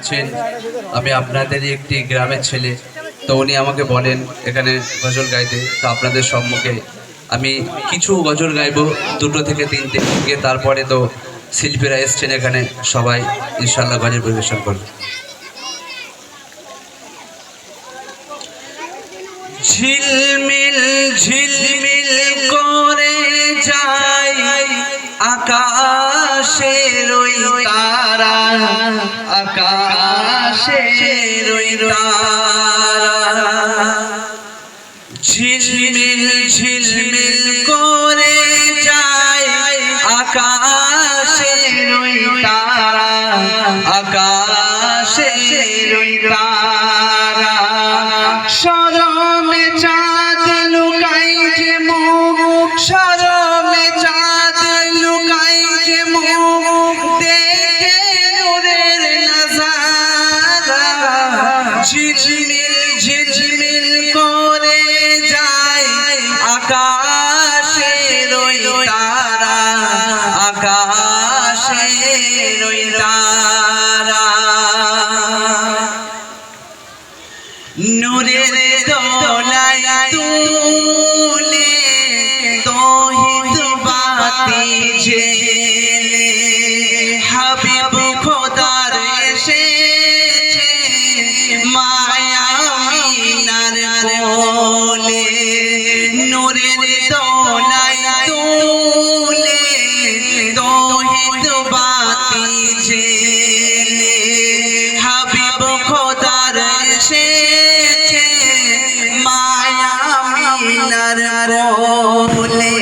দেখছেন আমি আপনাদেরই একটি গ্রামের ছেলে। তো উনি আমাকে বলেন এখানে গজল গাইতে। তো আপনাদের সম্মুখে আমি কিছু গজল গাইবো, 2 থেকে 3 গিয়ে তারপরে তো শিল্পীরা এসছেন এখানে, সবাই ইনশাল্লাহ গজল পরিবেশন করবে। ঝিলমিল ঝিলমিল করে যায় আকাশের ওই তারা, আকাশের ওই তারা। ঝিলমিল ঝিলমিল করে যায় আকাশের ওই তারা, আকাশের ওই তারা। শরমে চাঁদ লুকাই যে মুখ, শরমে চাঁদ লুকাই যে মুখ, দেখে নূরের নজারা। ঝিলমিল ঝিলমিল করে যায় আকাশের ওই তারা, আকাশের ওই তারা। নূরের দোলায় তুলে তৌহিদ বাতি জেলে, হাবিব খোদার এসেছে মায়া মিনার কোলে। নূরের দোলায় তুলে তৌহিদ বাতি জেলে, হাবিব খোদার এসেছে মায়া মিনার কোলে।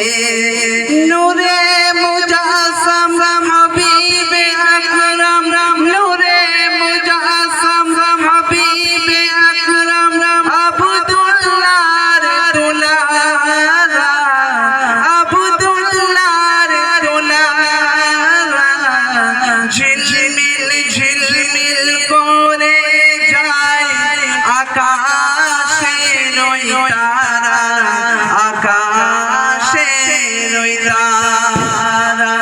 নূরে মুজাসসাম হাবিবে আকরাম, নূরে মুজাসসাম হাবিবে আকরাম, আব্দুল্লাহর দুলারা, আব্দুল্লাহর দুলারা। ঝিলমিল ঝিলমিল করে যায় আকাশের ওই তারা, আকাশের ওই তারা।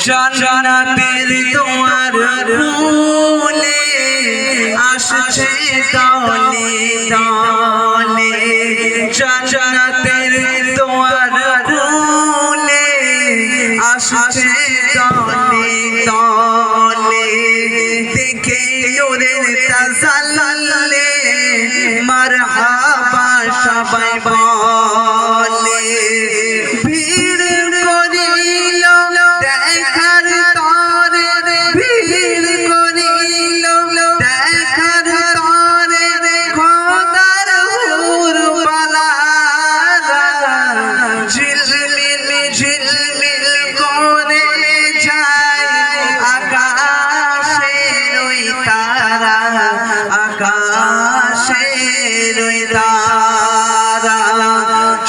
জান্নাতের তোমার ফুলে আসছে দলে দলে, জান্নাতের তোমার ফুলে আসছে দলে দলে। দেখে নূরের তাজাল্লে মারহাবা সবাই বলে। ভিড় করিল দেখার তরে, ভিড় করিল দেখার তরে খোদার হুর বালারা। ঝিলমিল ঝিলমিল করে যায় আকাশের ওই তারা, আকাশের ওই তারা।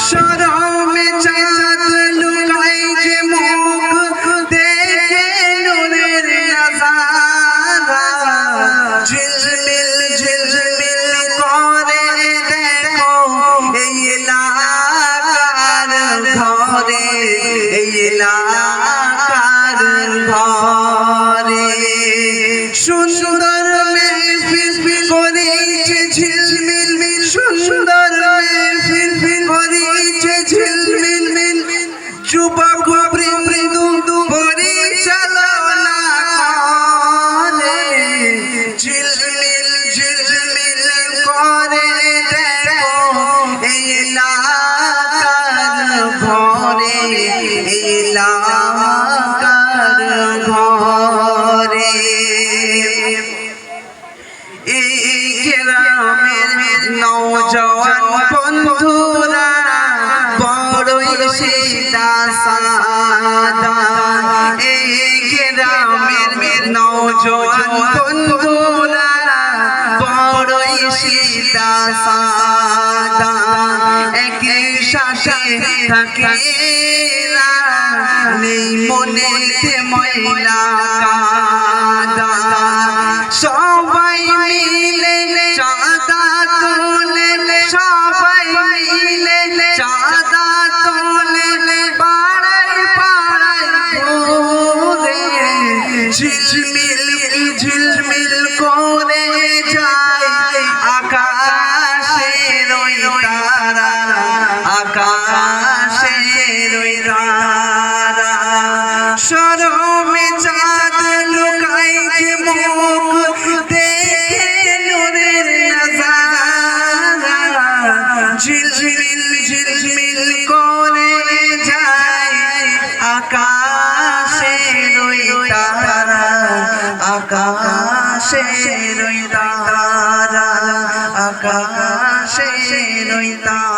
শরমে চাঁদ লুকাই যে মুখ, দেখে নূরের নজারা। ঝিলমিল ঝিলমিল করে দেখো এই এলাকার ঘরে, এই এলাকার ঘরে। সুন্দর মেহফিল করেছে ঝিলমিল, সুন্দর মেহফিল করেছে ঝিলমিল। যুবক বৃন্দ পরিচালনা করে। ঝিলমিল ঝিলমিল করে দেখো এই এলাকার ঘরে, এই এলাকার ঘরে। এই গ্রামের নওজওয়ান বন্ধুরা বড়ই সিধা সাদা। এই গ্রামের নওজওয়ান বন্ধুরা বড়ই সিধা সাদা। একই সাথে থাকে নেই মনেতে ময়লা কাদা। সবাই মিলে চাঁদা তোলে, সবাই মিলে চাঁদা তোলে, পাড়ায় পাড়ায় ঘুরে। ঝিল ঝিলমিল ঝিলমিল করে যায় আকাশের ওই তারা, আকাশের ওই তারা। শরমে চাঁদ লুকাই যে মুখ দেখে নূরের নজারা, ঝিলমিল ঝিলমিল করে যায় আকাশের ওই তারা, আকাশের ওই তারা, আকাশের ওই তারা।